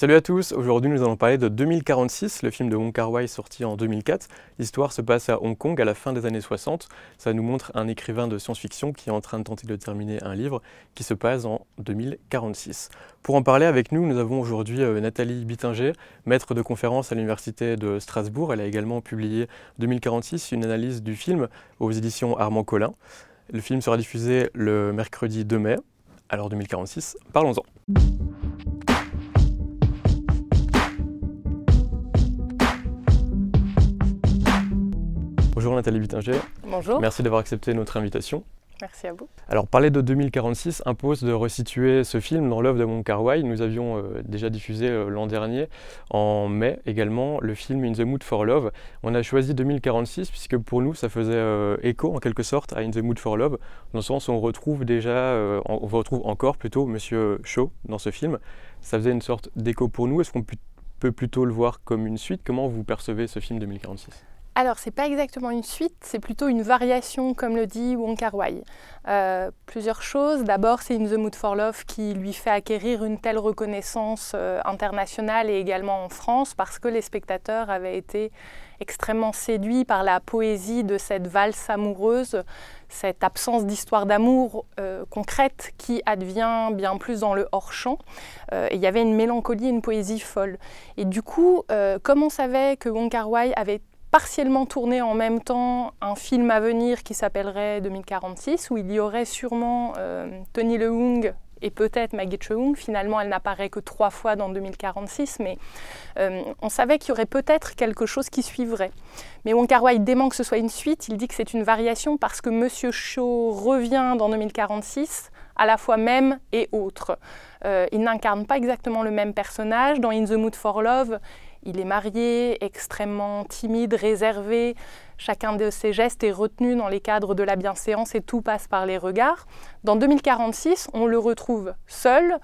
Salut à tous, aujourd'hui nous allons parler de 2046, le film de Wong Kar-wai sorti en 2004. L'histoire se passe à Hong Kong à la fin des années 60. Ça nous montre un écrivain de science-fiction qui est en train de tenter de terminer un livre qui se passe en 2046. Pour en parler avec nous, nous avons aujourd'hui Nathalie Bittinger, maître de conférence à l'université de Strasbourg. Elle a également publié 2046, une analyse du film aux éditions Armand Collin. Le film sera diffusé le mercredi 2 mai. Alors 2046, parlons-en. Bonjour Nathalie Bittinger. Bonjour. Merci d'avoir accepté notre invitation. Merci à vous. Alors parler de 2046 impose de resituer ce film dans l'œuvre de Wong Kar-wai. Nous avions déjà diffusé l'an dernier, en mai également, le film In the Mood for Love. On a choisi 2046 puisque pour nous ça faisait écho en quelque sorte à In the Mood for Love, dans le sens où on retrouve encore plutôt Monsieur Cho dans ce film. Ça faisait une sorte d'écho pour nous. Est-ce qu'on peut plutôt le voir comme une suite? Comment vous percevez ce film 2046? Alors, c'est pas exactement une suite, c'est plutôt une variation, comme le dit Wong Kar-wai. Plusieurs choses. D'abord, c'est In the Mood for Love qui lui fait acquérir une telle reconnaissance internationale et également en France, parce que les spectateurs avaient été extrêmement séduits par la poésie de cette valse amoureuse, cette absence d'histoire d'amour concrète qui advient bien plus dans le hors-champ. Il y avait une mélancolie, une poésie folle. Et du coup, comme on savait que Wong Kar-wai avait partiellement tourné en même temps un film à venir qui s'appellerait 2046, où il y aurait sûrement Tony Leung et peut-être Maggie Cheung. Finalement, elle n'apparaît que 3 fois dans 2046, mais on savait qu'il y aurait peut-être quelque chose qui suivrait. Mais Wong Kar-wai dément que ce soit une suite, il dit que c'est une variation parce que Monsieur Cho revient dans 2046 à la fois même et autre. Il n'incarne pas exactement le même personnage. Dans In the Mood for Love, il est marié, extrêmement timide, réservé. Chacun de ses gestes est retenu dans les cadres de la bienséance et tout passe par les regards. Dans 2046, on le retrouve seul,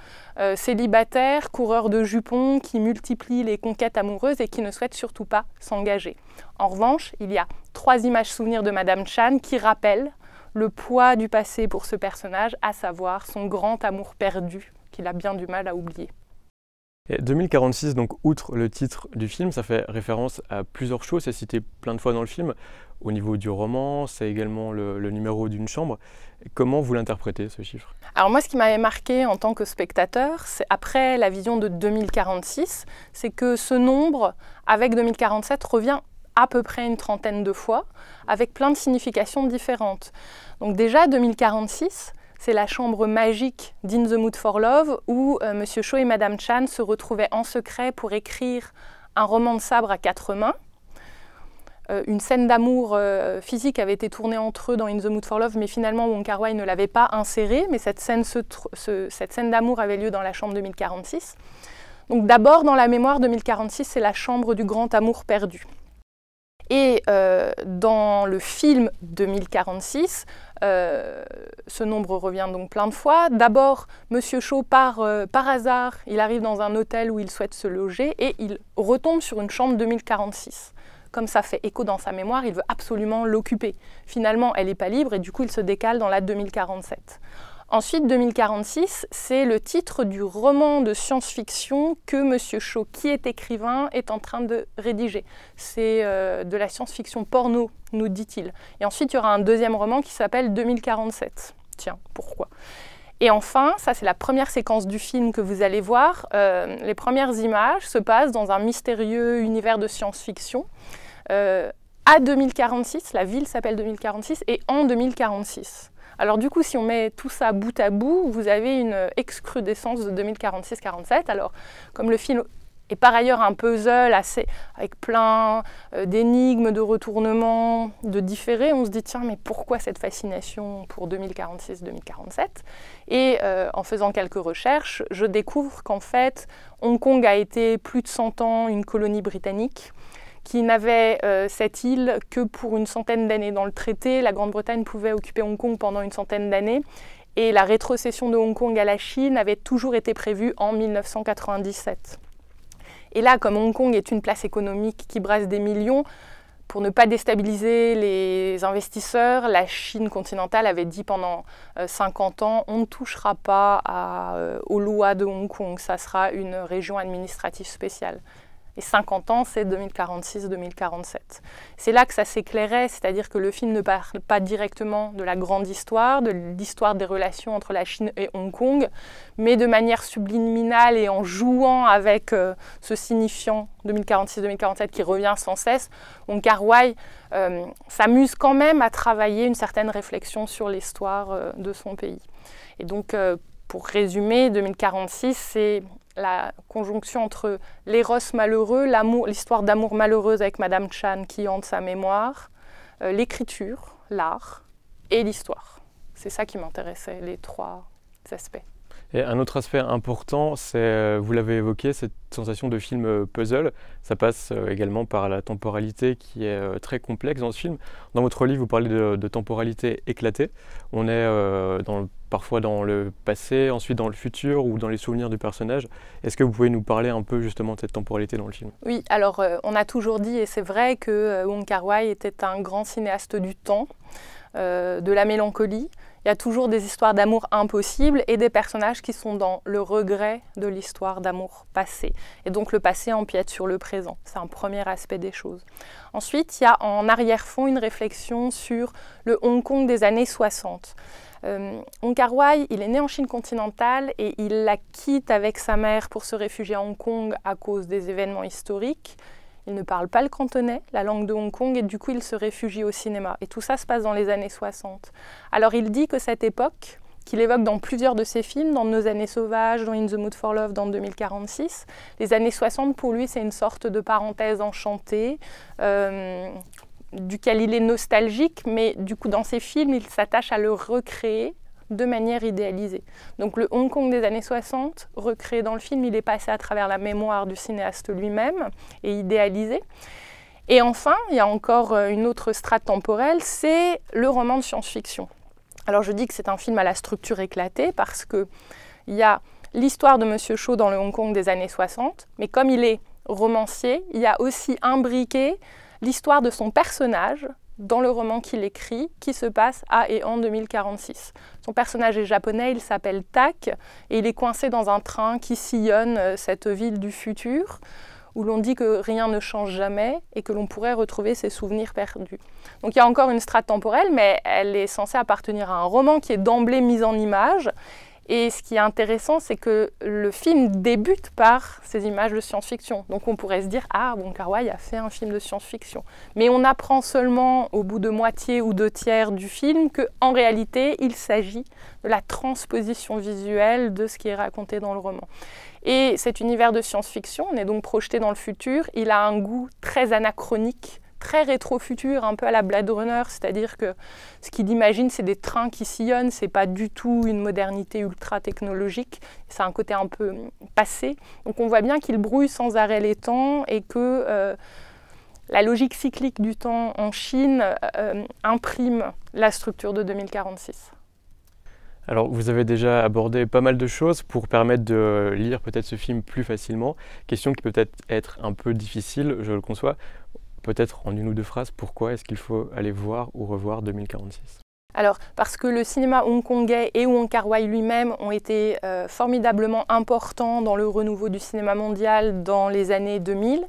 célibataire, coureur de jupons, qui multiplie les conquêtes amoureuses et qui ne souhaite surtout pas s'engager. En revanche, il y a 3 images souvenirs de Madame Chan qui rappellent le poids du passé pour ce personnage, à savoir son grand amour perdu qu'il a bien du mal à oublier. Et 2046, donc outre le titre du film, ça fait référence à plusieurs choses, c'est cité plein de fois dans le film. Au niveau du roman, c'est également le numéro d'une chambre. Comment vous l'interprétez, ce chiffre? Alors moi, ce qui m'avait marqué en tant que spectateur, c'est après la vision de 2046, c'est que ce nombre, avec 2047, revient à peu près une trentaine de fois, avec plein de significations différentes. Donc déjà, 2046, c'est la chambre magique d'In the Mood for Love où Monsieur Cho et Madame Chan se retrouvaient en secret pour écrire un roman de sabre à 4 mains. Une scène d'amour physique avait été tournée entre eux dans In the Mood for Love, mais finalement Wong Kar-wai ne l'avait pas insérée, mais cette scène d'amour avait lieu dans la chambre 2046. Donc d'abord, dans la mémoire, 2046, c'est la chambre du grand amour perdu. Et dans le film 2046, ce nombre revient donc plein de fois. D'abord, Monsieur Cho par hasard, il arrive dans un hôtel où il souhaite se loger et il retombe sur une chambre 2046. Comme ça fait écho dans sa mémoire, il veut absolument l'occuper. Finalement, elle n'est pas libre et du coup, il se décale dans la 2047. Ensuite, 2046, c'est le titre du roman de science-fiction que Monsieur Cho, qui est écrivain, est en train de rédiger. C'est de la science-fiction porno, nous dit-il. Et ensuite, il y aura un deuxième roman qui s'appelle 2047. Tiens, pourquoi? Et enfin, ça c'est la première séquence du film que vous allez voir. Les premières images se passent dans un mystérieux univers de science-fiction. À 2046, la ville s'appelle 2046, et en 2046. Alors du coup, si on met tout ça bout à bout, vous avez une excrudescence de 2046-47. Alors, comme le film est par ailleurs un puzzle avec plein d'énigmes, de retournements, de différés, on se dit, tiens, mais pourquoi cette fascination pour 2046-2047? Et en faisant quelques recherches, je découvre qu'en fait, Hong Kong a été plus de 100 ans une colonie britannique, qui n'avait cette île que pour une centaine d'années. Dans le traité, la Grande-Bretagne pouvait occuper Hong Kong pendant une centaine d'années, et la rétrocession de Hong Kong à la Chine avait toujours été prévue en 1997. Et là, comme Hong Kong est une place économique qui brasse des millions, Pour ne pas déstabiliser les investisseurs, la Chine continentale avait dit pendant 50 ans, on ne touchera pas aux lois de Hong Kong, ça sera une région administrative spéciale. Et 50 ans, c'est 2046-2047. C'est là que ça s'éclairait, c'est-à-dire que le film ne parle pas directement de la grande histoire, de l'histoire des relations entre la Chine et Hong Kong, mais de manière subliminale et en jouant avec ce signifiant 2046-2047 qui revient sans cesse. Wong Kar-wai s'amuse quand même à travailler une certaine réflexion sur l'histoire de son pays. Et donc, pour résumer, 2046, c'est la conjonction entre l'éros malheureux, l'histoire d'amour malheureuse avec Madame Chan qui hante sa mémoire, l'écriture, l'art et l'histoire. C'est ça qui m'intéressait, les trois aspects. Et un autre aspect important, c'est, vous l'avez évoqué, cette sensation de film puzzle. Ça passe également par la temporalité qui est très complexe dans ce film. Dans votre livre, vous parlez de temporalité éclatée. On est parfois dans le passé, ensuite dans le futur ou dans les souvenirs du personnage. Est-ce que vous pouvez nous parler un peu justement de cette temporalité dans le film? Oui, alors on a toujours dit, et c'est vrai, que Wong Kar-wai était un grand cinéaste du temps, de la mélancolie. Il y a toujours des histoires d'amour impossibles et des personnages qui sont dans le regret de l'histoire d'amour passée. Et donc le passé empiète sur le présent. C'est un premier aspect des choses. Ensuite, il y a en arrière-fond une réflexion sur le Hong Kong des années 60. Wong Kar-wai, il est né en Chine continentale et il la quitte avec sa mère pour se réfugier à Hong Kong à cause des événements historiques. Il ne parle pas le cantonais, la langue de Hong Kong, et du coup il se réfugie au cinéma. Et tout ça se passe dans les années 60. Alors il dit que cette époque, qu'il évoque dans plusieurs de ses films, dans Nos années sauvages, dans In the Mood for Love, dans 2046, les années 60 pour lui c'est une sorte de parenthèse enchantée, duquel il est nostalgique, mais du coup dans ses films il s'attache à le recréer de manière idéalisée. Donc le Hong Kong des années 60, recréé dans le film, il est passé à travers la mémoire du cinéaste lui-même et idéalisé. Et enfin, il y a encore une autre strate temporelle, c'est le roman de science-fiction. Alors je dis que c'est un film à la structure éclatée parce qu'il y a l'histoire de Monsieur Cho dans le Hong Kong des années 60, mais comme il est romancier, il y a aussi imbriqué l'histoire de son personnage dans le roman qu'il écrit, qui se passe à et en 2046. Son personnage est japonais, il s'appelle Tak, et il est coincé dans un train qui sillonne cette ville du futur, où l'on dit que rien ne change jamais et que l'on pourrait retrouver ses souvenirs perdus. Donc il y a encore une strate temporelle, mais elle est censée appartenir à un roman qui est d'emblée mis en image. Et ce qui est intéressant, c'est que le film débute par ces images de science-fiction. Donc on pourrait se dire « Ah, Wong Kar-wai a fait un film de science-fiction ». Mais on apprend seulement au bout de moitié ou deux tiers du film qu'en réalité, il s'agit de la transposition visuelle de ce qui est raconté dans le roman. Et cet univers de science-fiction, on est donc projeté dans le futur, il a un goût très anachronique, très rétro-futur, un peu à la Blade Runner, c'est-à-dire que ce qu'il imagine, c'est des trains qui sillonnent, c'est pas du tout une modernité ultra-technologique, c'est un côté un peu passé. Donc on voit bien qu'il brouille sans arrêt les temps et que la logique cyclique du temps en Chine imprime la structure de 2046. Alors, vous avez déjà abordé pas mal de choses pour permettre de lire peut-être ce film plus facilement. Question qui peut être un peu difficile, je le conçois. Peut-être en une ou deux phrases, pourquoi est-ce qu'il faut aller voir ou revoir 2046? Alors, parce que le cinéma hongkongais et Wong Kar-wai lui-même ont été formidablement importants dans le renouveau du cinéma mondial dans les années 2000.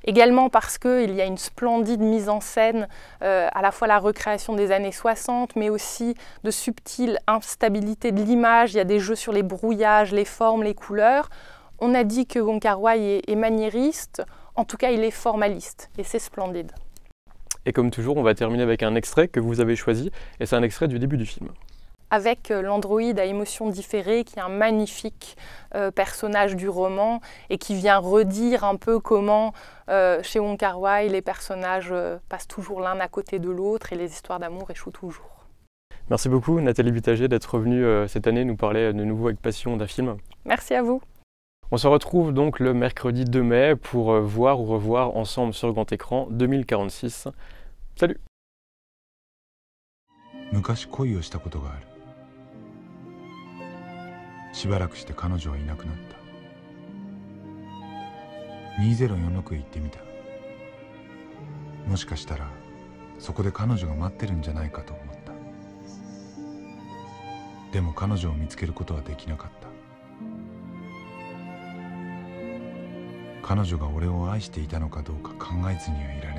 Également parce qu'il y a une splendide mise en scène, à la fois la recréation des années 60, mais aussi de subtiles instabilités de l'image. Il y a des jeux sur les brouillages, les formes, les couleurs. On a dit que Wong Kar-wai est maniériste. En tout cas, il est formaliste et c'est splendide. Et comme toujours, on va terminer avec un extrait que vous avez choisi, et c'est un extrait du début du film. Avec l'androïde à émotions différées, qui est un magnifique personnage du roman et qui vient redire un peu comment, chez Wong Kar-wai, les personnages passent toujours l'un à côté de l'autre et les histoires d'amour échouent toujours. Merci beaucoup Nathalie Butager d'être venue cette année nous parler de nouveau avec passion d'un film. Merci à vous. On se retrouve donc le mercredi 2 mai pour voir ou revoir ensemble sur grand écran 2046. Salut! 昔恋をしたことがある。しばらくして彼女はいなくなった。2046へ行ってみた。もしかしたらそこで彼女が待ってるんじゃないかと思った。でも彼女を見つけることはできなかった。彼女が俺を愛していたのかどうか考えずにはいられない。